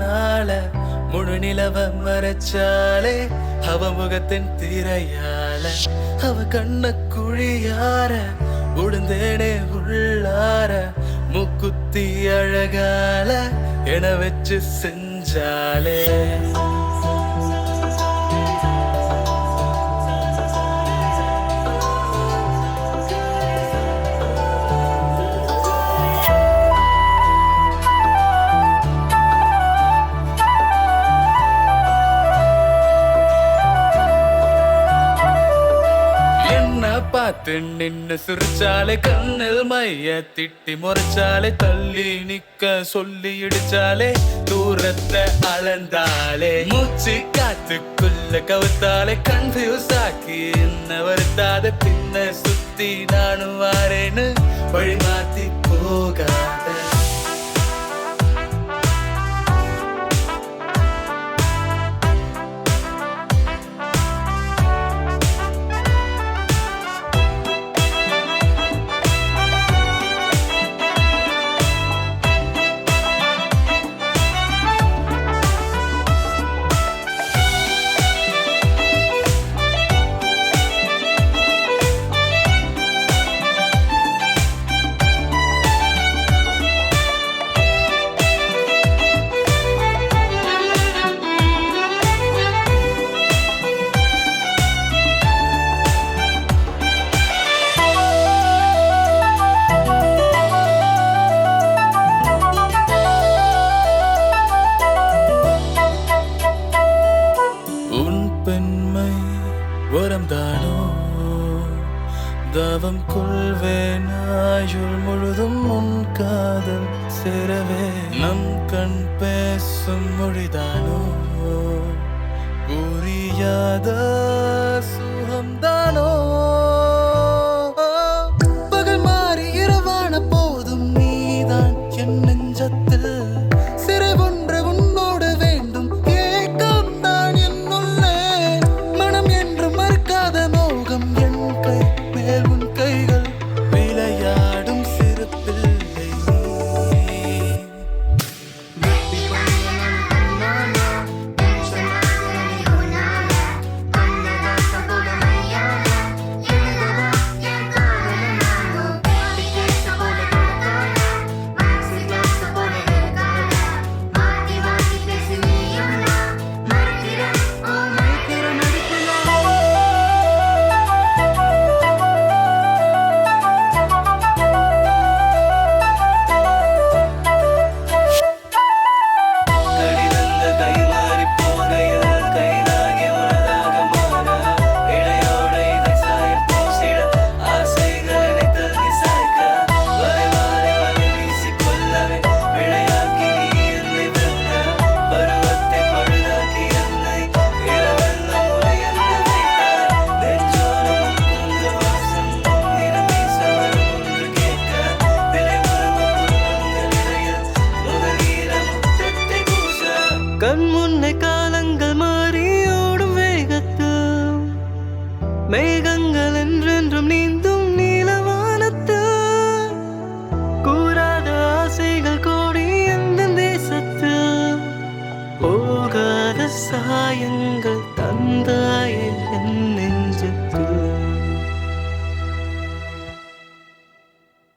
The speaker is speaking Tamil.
கண்ணால முழு நிலவ மறைச்சாலே அவ முகத்தின் திரையால அவ கண்ண குழியார உடுந்தேனே உள்ளார முக்குத்தி அழகால என வச்சு செஞ்சாலே பார்த்து நின்னு சிரிச்சாலே கண்ணில் மைய திட்டி முறைச்சாலே தள்ளி நிக்க சொல்லி இடிச்சாலே தூரத்தை அளந்தாலே மூச்சு காத்துக்குள்ள கவுத்தாலே கன்ஃபியூஸ் ஆக்கி என்ன வருத்தாத பின்ன சுத்தி நானும் வாரேன்னு வழி மாத்தி போகாத வரம்தானோ தவம் கொள்வேன் ஆயுள் முழுதும் உன் காதல் சேரவே நம் கண் பேசும் மொழிதானோ புரியாத